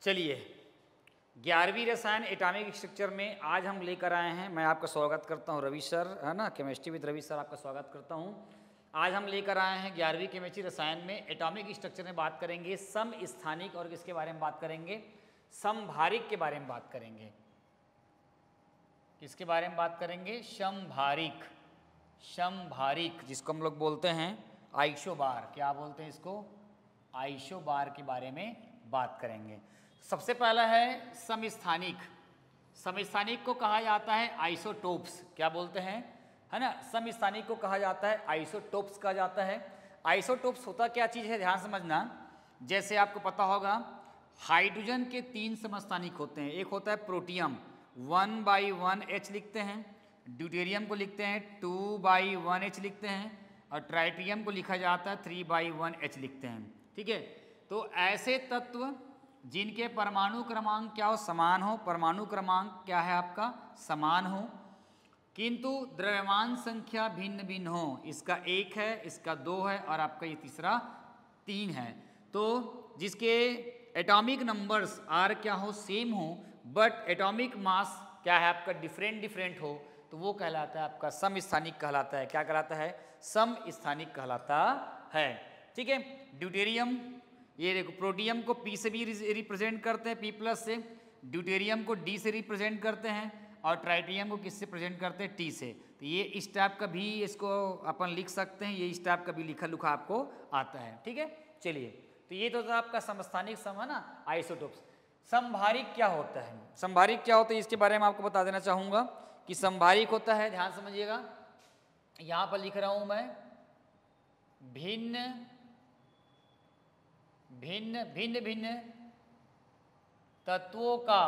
चलिए 11वीं रसायन एटॉमिक स्ट्रक्चर में आज हम लेकर आए हैं, मैं आपका स्वागत करता हूं रवि सर, है ना, केमिस्ट्री विद रवि सर आपका स्वागत करता हूं। आज हम लेकर आए हैं 11वीं केमिस्ट्री रसायन में एटॉमिक स्ट्रक्चर में बात करेंगे समस्थानिक और किसके बारे में बात करेंगे, समभारिक के बारे में बात करेंगे। किसके बारे में बात करेंगे? समभारिक। समभारिक जिसको हम लोग बोलते हैं आइसोबार, क्या बोलते हैं इसको? आइसोबार के बारे में बात करेंगे। सबसे पहला है समस्थानिक। समस्थानिक को कहा जाता है आइसोटोप्स, क्या बोलते हैं, है ना, समस्थानिक को कहा जाता है आइसोटोप्स कहा जाता है। आइसोटोप्स होता क्या चीज़ है, ध्यान समझना। जैसे आपको पता होगा हाइड्रोजन के 3 समस्थानिक होते हैं। एक होता है प्रोटियम, 1/1H लिखते हैं। ड्यूटेरियम को लिखते हैं 2/1H लिखते हैं। और ट्राइटियम को लिखा जाता है 3/1H लिखते हैं। ठीक है, तो ऐसे तत्व जिनके परमाणु क्रमांक क्या हो, समान हो, परमाणु क्रमांक क्या है आपका, समान हो, किंतु द्रव्यमान संख्या भिन्न भिन्न हो। इसका 1 है, इसका 2 है और आपका ये तीसरा 3 है। तो जिसके एटॉमिक नंबर्स आर क्या हो, सेम हो, बट एटॉमिक मास क्या है आपका डिफरेंट हो, तो वो कहलाता है आपका समस्थानिक कहलाता है। क्या कहलाता है? समस्थानिक कहलाता है। ठीक है, ड्यूटेरियम, ये देखो प्रोटियम को P से भी रिप्रेजेंट करते हैं, P+ से, ड्यूटेरियम को D से रिप्रेजेंट करते हैं और ट्राइटियम को किससे प्रेजेंट करते हैं, T से। तो ये इस टाइप का भी इसको अपन लिख सकते हैं, ये इस टाइप का भी लिखा लुखा आपको आता है। ठीक है, चलिए, तो ये तो आपका समस्थानिक सम है ना, आइसोटोप्स। समभारिक क्या होता है? समभारिक क्या होता है इसके बारे में आपको बता देना चाहूँगा कि समभारिक होता है, ध्यान समझिएगा, यहाँ पर लिख रहा हूँ मैं, भिन्न भिन्न तत्वों का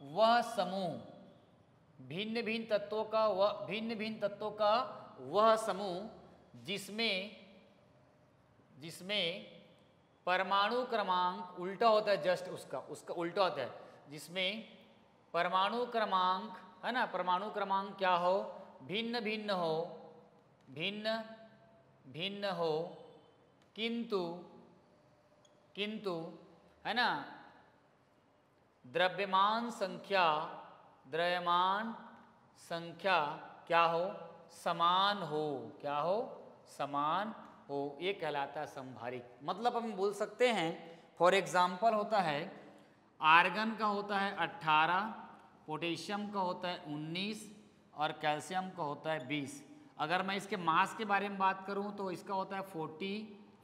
वह समूह, भिन्न तत्वों का वह समूह जिसमें परमाणु क्रमांक उल्टा होता है, जस्ट उसका उल्टा होता है, जिसमें परमाणु क्रमांक, है ना, परमाणु क्रमांक क्या हो, भिन्न भिन्न हो, किंतु है ना, द्रव्यमान संख्या क्या हो, समान हो, क्या हो, समान हो, ये कहलाता है समभारिक। मतलब हम बोल सकते हैं, फॉर एग्जाम्पल होता है आर्गन का होता है 18, पोटेशियम का होता है 19 और कैल्शियम का होता है 20। अगर मैं इसके मास के बारे में बात करूं तो इसका होता है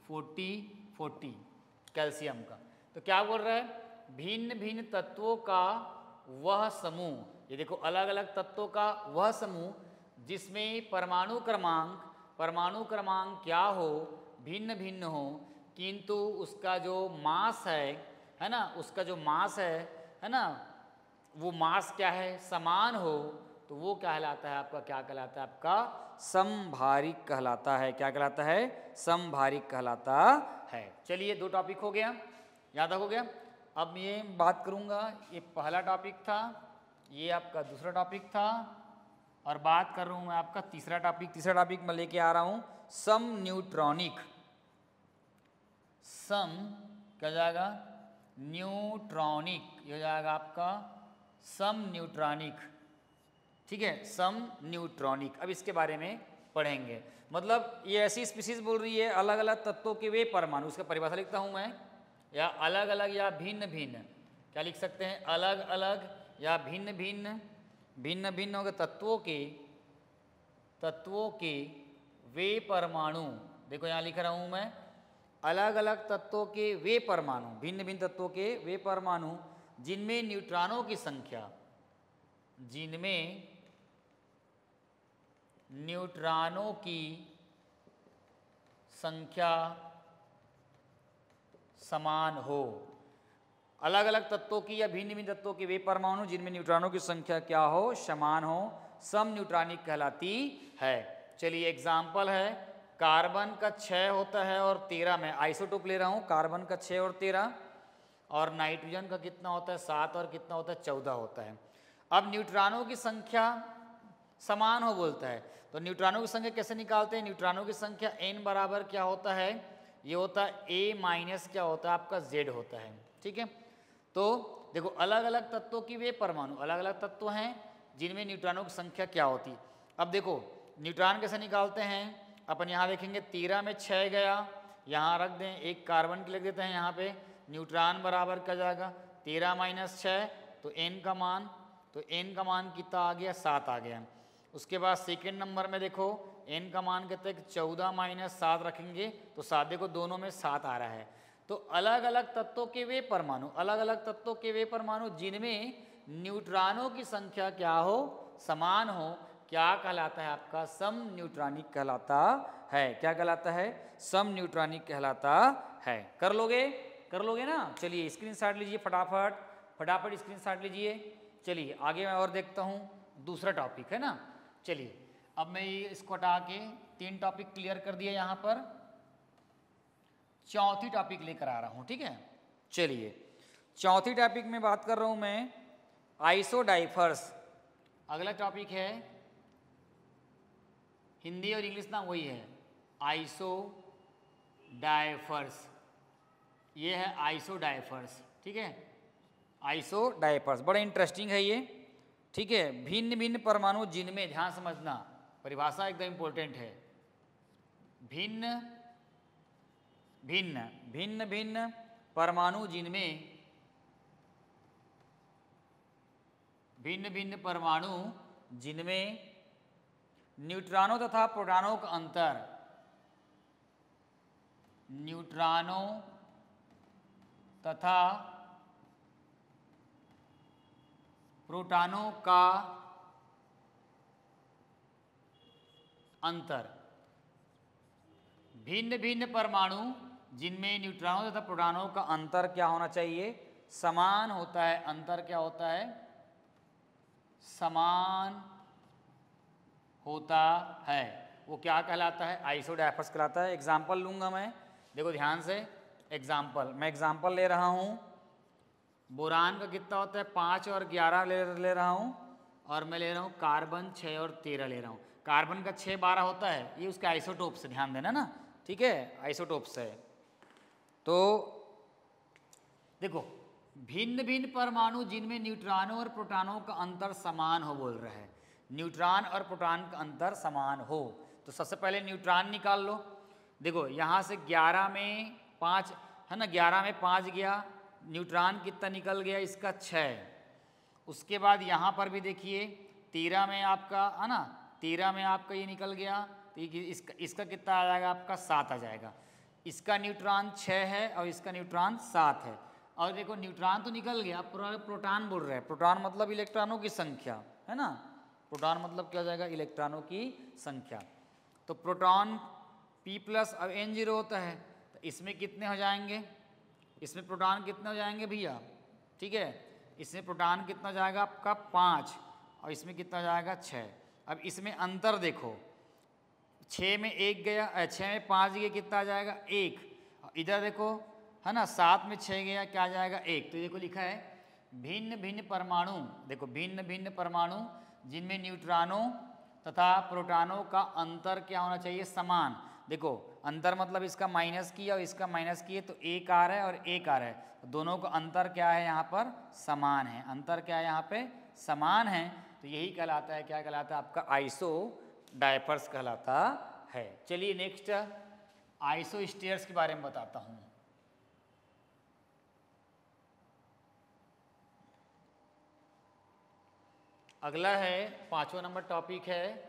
40 कैल्शियम का। तो क्या बोल रहा है? भिन्न तत्वों का वह समूह, ये देखो अलग अलग तत्वों का वह समूह जिसमें परमाणु क्रमांक क्या हो, भिन्न हो, किंतु उसका जो मास है ना, उसका जो मास है ना, वो मास क्या है, समान हो, तो वो कहलाता है आपका, क्या कहलाता है आपका, समभारिक कहलाता है। क्या कहलाता है? समभारिक कहलाता है। चलिए, 2 टॉपिक हो गया, याद हो गया। अब ये बात करूंगा, ये पहला टॉपिक था, ये आपका दूसरा टॉपिक था, और बात कर रहा हूं मैं आपका तीसरा टॉपिक। तीसरा टॉपिक मैं लेके आ रहा हूं सम न्यूट्रॉनिक। सम क्या जाएगा, न्यूट्रॉनिक, ये जाएगा आपका सम न्यूट्रॉनिक। ठीक है, सम न्यूट्रॉनिक। अब इसके बारे में पढ़ेंगे। मतलब ये ऐसी स्पीशीज बोल रही है अलग अलग तत्वों के वे परमाणु, उसका परिभाषा लिखता हूं मैं, या अलग अलग या भिन्न क्या लिख सकते हैं, अलग अलग या भिन्न हो गए तत्वों के वे परमाणु। देखो यहाँ लिख रहा हूं मैं, अलग अलग तत्वों के वे परमाणु, भिन्न तत्वों के वे परमाणु जिनमें न्यूट्रॉनों की संख्या समान हो। अलग अलग तत्वों की या भिन्न तत्वों के वे परमाणु जिनमें न्यूट्रॉनों की संख्या क्या हो, समान हो, सम न्यूट्रॉनिक कहलाती है। चलिए, एग्जाम्पल है, कार्बन का 6 होता है और 13, मैं आइसोटोप ले रहा हूं, कार्बन का 6 और 13, और नाइट्रोजन का कितना होता है, 7 और कितना होता है, 14 होता है। अब न्यूट्रॉनों की संख्या समान हो बोलता है, तो न्यूट्रॉनों की संख्या कैसे निकालते हैं? न्यूट्रॉनों की संख्या n बराबर क्या होता है, ये होता है a माइनस क्या होता है आपका z होता है। ठीक है, तो देखो अलग अलग तत्वों की वे परमाणु, अलग अलग तत्व हैं जिनमें न्यूट्रॉनों की संख्या क्या होती है। अब देखो न्यूट्रॉन कैसे निकालते हैं, अपन यहाँ देखेंगे 13 में 6 गया, यहाँ रख दें, एक कार्बन की लिख देते हैं यहाँ पे, न्यूट्रॉन बराबर क्या जाएगा 13 माइनस 6, तो n का मान कितना आ गया 7 आ गया। उसके बाद सेकेंड नंबर में देखो n का मान कहते हैं 14 माइनस 7 रखेंगे तो 7, देखो दोनों में 7 आ रहा है। तो अलग अलग तत्वों के वे परमाणु, अलग अलग तत्वों के वे परमाणु जिनमें न्यूट्रॉनों की संख्या क्या हो, समान हो, क्या कहलाता है आपका सम न्यूट्रॉनिक कहलाता है। क्या कहलाता है, सम न्यूट्रॉनिक कहलाता है। कर लोगे ना। चलिए स्क्रीनशॉट लीजिए फटाफट स्क्रीनशॉट लीजिए। चलिए आगे मैं और देखता हूँ, दूसरा टॉपिक है ना। चलिए अब मैं ये इसको हटा के 3 टॉपिक क्लियर कर दिया, यहाँ पर चौथी टॉपिक लेकर आ रहा हूँ, ठीक है। चलिए चौथी टॉपिक में बात कर रहा हूँ मैं आइसोडाइफर्स। अगला टॉपिक है हिंदी और इंग्लिश ना वही है, आइसोडाइफर्स। ये है आइसोडाइफर्स, ठीक है। आइसोडाइफर्स बड़ा इंटरेस्टिंग है ये, ठीक है। भिन्न भिन्न परमाणु जिनमें, ध्यान समझना परिभाषा एकदम इंपॉर्टेंट है, भिन्न भिन्न परमाणु जिनमें, भिन्न भिन्न परमाणु जिनमें न्यूट्रॉनों तथा प्रोटॉनों का अंतर, न्यूट्रॉनों तथा प्रोटॉनों का अंतर, भिन्न भिन्न परमाणु जिनमें न्यूट्रॉनों तथा प्रोटॉनों का अंतर क्या होना चाहिए, समान होता है। अंतर क्या होता है, समान होता है, वो क्या कहलाता है, आइसोडाइफर्स कहलाता है। एग्जाम्पल लूंगा मैं, देखो ध्यान से, मैं एग्जाम्पल ले रहा हूँ। बोरान का कितना होता है 5 और 11 ले रहा हूँ, और मैं ले रहा हूँ कार्बन 6 और 13 ले रहा हूँ। कार्बन का 6 12 होता है, ये उसके आइसोटोप से, ध्यान देना ना, ठीक है, आइसोटोप से। तो देखो भिन्न भिन्न परमाणु जिनमें न्यूट्रॉनों और प्रोटॉनों का अंतर समान हो, बोल रहा है न्यूट्रॉन और प्रोटॉन का अंतर समान हो। तो सबसे पहले न्यूट्रॉन निकाल लो। देखो यहाँ से 11 में 5 है ना, 11 में 5 गया, न्यूट्रॉन कितना निकल गया इसका 6। उसके बाद यहाँ पर भी देखिए 13 में आपका है ना, 13 में आपका ये निकल गया, तो इसका कितना आ जाएगा आपका 7 आ जाएगा। इसका न्यूट्रॉन 6 है और इसका न्यूट्रॉन 7 है। और देखो न्यूट्रॉन तो निकल गया, प्रोटॉन बोल रहे हैं, प्रोटॉन मतलब इलेक्ट्रॉनों की संख्या है ना, प्रोटॉन मतलब क्या हो जाएगा, इलेक्ट्रॉनों की संख्या। तो प्रोटॉन P+ अब N0 होता है, तो इसमें कितने हो जाएंगे, इसमें प्रोटॉन कितने हो जाएंगे भैया, ठीक है, इसमें प्रोटॉन कितना जाएगा आपका 5 और इसमें कितना जाएगा 6। अब इसमें अंतर देखो, 6 में 1 गया, 6 में 5 गया, कितना आ जाएगा 1। इधर देखो है ना, 7 में 6 गया, क्या आ जाएगा 1। तो देखो लिखा है भिन्न भिन्न परमाणु, देखो भिन्न भिन्न परमाणु जिनमें न्यूट्रॉनों तथा प्रोटॉनों का अंतर क्या होना चाहिए, समान। देखो अंतर मतलब इसका माइनस किया और इसका माइनस किए तो 1 आ रहा है और 1 आ रहा है, दोनों का अंतर क्या है यहाँ पर, समान है। अंतर क्या है यहाँ पे, समान है। तो यही कहलाता है, क्या कहलाता है आपका आइसोडाइफर्स कहलाता है। चलिए नेक्स्ट आइसोस्टेयर्स के बारे में बताता हूँ। अगला है 5वां नंबर टॉपिक है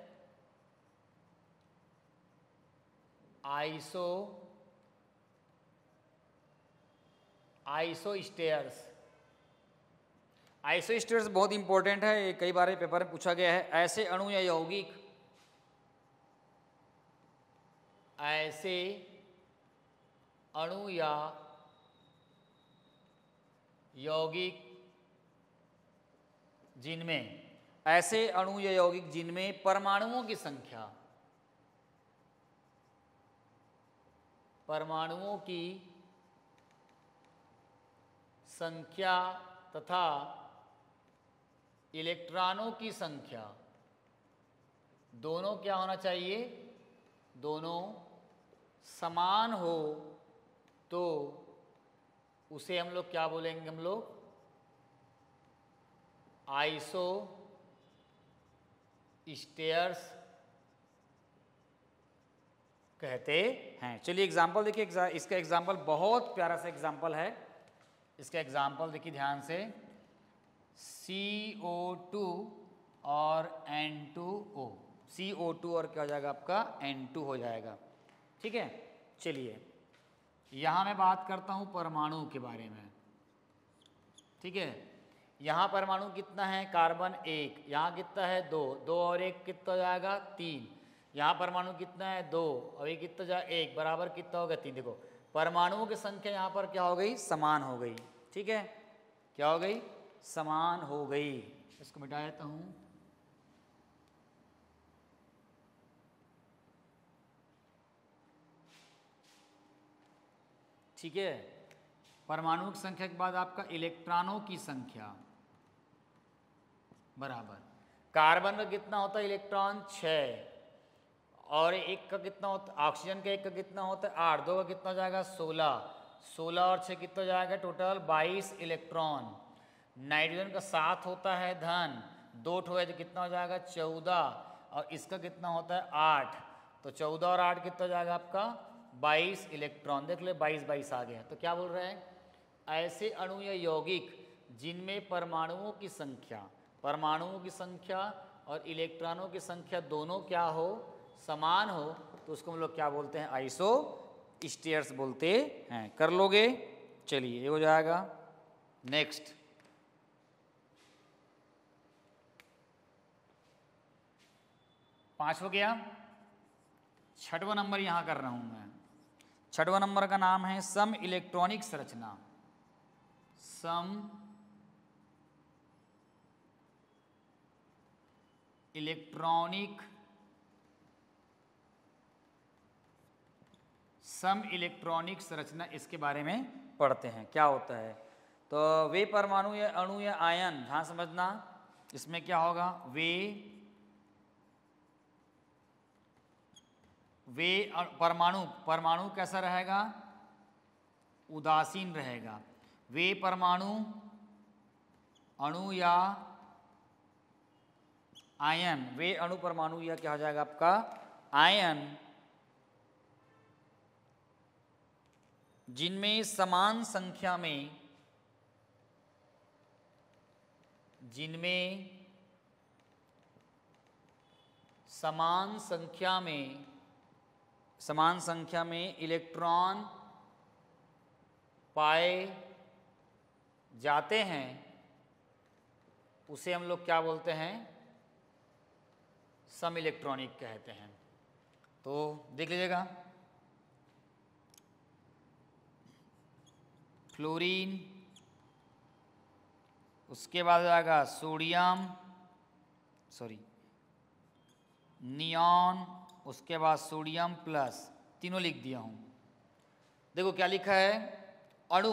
आइसोस्टेयर्स। आइसोस्टेयर्स बहुत इंपॉर्टेंट है, ये कई बार पेपर में पूछा गया है। ऐसे अणु या यौगिक, ऐसे अणु या यौगिक जिनमें, ऐसे अणु या यौगिक जिनमें परमाणुओं की संख्या, परमाणुओं की संख्या तथा इलेक्ट्रॉनों की संख्या दोनों क्या होना चाहिए, दोनों समान हो, तो उसे हम लोग क्या बोलेंगे, हम लोग आइसो स्टेयर्स कहते हैं। चलिए एग्जाम्पल देखिए, इसका एग्जाम्पल बहुत प्यारा सा एग्जाम्पल है। इसका एग्जाम्पल देखिए ध्यान से, CO2 और N2O, CO2 और क्या हो जाएगा आपका N2 हो जाएगा। ठीक है, चलिए यहाँ मैं बात करता हूँ परमाणु के बारे में। ठीक है, यहाँ परमाणु कितना है, कार्बन 1, यहाँ कितना है 2, 2 और 1 कितना हो जाएगा 3, यहाँ परमाणु कितना है 2 और ये कितना जाएगा 1, बराबर कितना होगा 3। देखो परमाणुओं की संख्या यहाँ पर क्या हो गई, समान हो गई। ठीक है, क्या हो गई, समान हो गई। इसको मिटा देता हूँ। ठीक है, परमाणु की संख्या के बाद आपका इलेक्ट्रॉनों की संख्या बराबर, कार्बन का कितना होता है इलेक्ट्रॉन 6 और एक का कितना होता है, ऑक्सीजन का एक का कितना होता है 8, 2 का कितना हो जाएगा 16, 16 और 6 कितना हो जाएगा टोटल 22 इलेक्ट्रॉन। नाइट्रोजन का 7 होता है धन, 2 ठो है तो कितना हो जाएगा 14 और इसका कितना होता है 8, तो 14 और 8 कितना हो जाएगा आपका 22 इलेक्ट्रॉन। देख ले 22 22 आ गया। तो क्या बोल रहे हैं, ऐसे अणु या यौगिक जिनमें परमाणुओं की संख्या और इलेक्ट्रॉनों की संख्या दोनों क्या हो, समान हो, तो उसको हम लोग क्या बोलते हैं, आइसो स्टेयर्स बोलते हैं। कर लोगे, चलिए ये हो जाएगा। नेक्स्ट 5 हो गया। 6वां नंबर यहां कर रहा हूं मैं। 6वां नंबर का नाम है सम इलेक्ट्रॉनिक संरचना। सम इलेक्ट्रॉनिक संरचना, इसके बारे में पढ़ते हैं क्या होता है। तो वे परमाणु या अणु या आयन, हाँ समझना, इसमें क्या होगा, वे परमाणु कैसा रहेगा, उदासीन रहेगा। वे परमाणु, अणु या आयन, वे अणु परमाणु या क्या हो जाएगा आपका आयन, जिनमें समान संख्या में इलेक्ट्रॉन पाए जाते हैं, उसे हम लोग क्या बोलते हैं, सम इलेक्ट्रॉनिक कहते हैं। तो देख लीजिएगा, फ्लोरीन, उसके बाद आएगा नियॉन, उसके बाद सोडियम प्लस, तीनों लिख दिया हूं। देखो क्या लिखा है, अणु,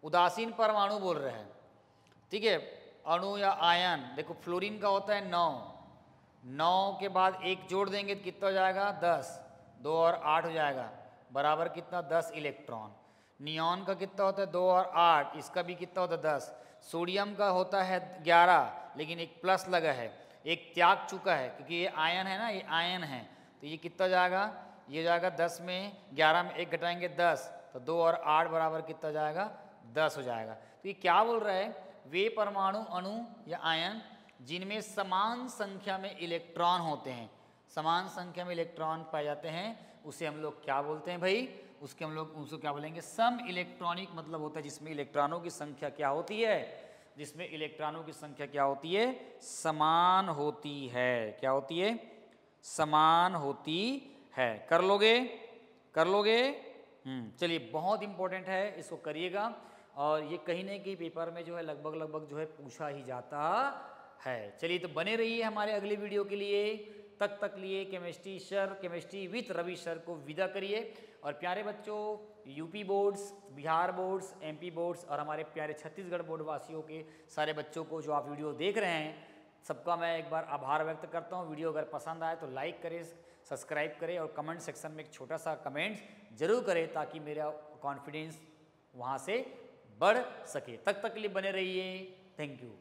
उदासीन परमाणु बोल रहे हैं। ठीक है, अणु या आयन, देखो फ्लोरीन का होता है 9 के बाद 1 जोड़ देंगे तो कितना हो जाएगा 10, 2 और 8 हो जाएगा, बराबर कितना 10 इलेक्ट्रॉन। नियॉन का कितना होता है 2 और 8, इसका भी कितना होता है 10। सोडियम का होता है 11, लेकिन एक प्लस लगा है, एक त्याग चुका है क्योंकि ये आयन है ना, ये आयन है, तो ये कितना जाएगा, ये जाएगा 10 में 11 में 1 घटाएंगे 10, तो 2 और 8 बराबर कितना जाएगा 10 हो जाएगा। तो ये क्या बोल रहा है, वे परमाणु, अणु या आयन जिनमें समान संख्या में इलेक्ट्रॉन होते हैं, समान संख्या में इलेक्ट्रॉन पाए जाते हैं, उसे हम लोग क्या बोलते हैं भाई, उसको क्या बोलेंगे, सम इलेक्ट्रॉनिक। मतलब होता है जिसमें इलेक्ट्रॉनों की संख्या क्या होती है, जिसमें इलेक्ट्रॉनों की संख्या क्या होती है, समान होती है। क्या होती है, समान होती है। कर लोगे। चलिए, बहुत इंपॉर्टेंट है, इसको करिएगा। और ये कहीं ना कहीं पेपर में जो है लगभग जो है पूछा ही जाता है। चलिए, तो बने रहिए हमारे अगले वीडियो के लिए। तक लिए केमिस्ट्री विथ रवि सर को विदा करिए। और प्यारे बच्चों, UP boards, Bihar boards, MP boards और हमारे प्यारे छत्तीसगढ़ बोर्ड वासियों के सारे बच्चों को जो आप वीडियो देख रहे हैं, सबका मैं एक बार आभार व्यक्त करता हूं। वीडियो अगर पसंद आए तो लाइक करें, सब्सक्राइब करें और कमेंट सेक्शन में एक छोटा सा कमेंट जरूर करें, ताकि मेरा कॉन्फिडेंस वहाँ से बढ़ सके। तक के लिए बने रहिए। Thank you.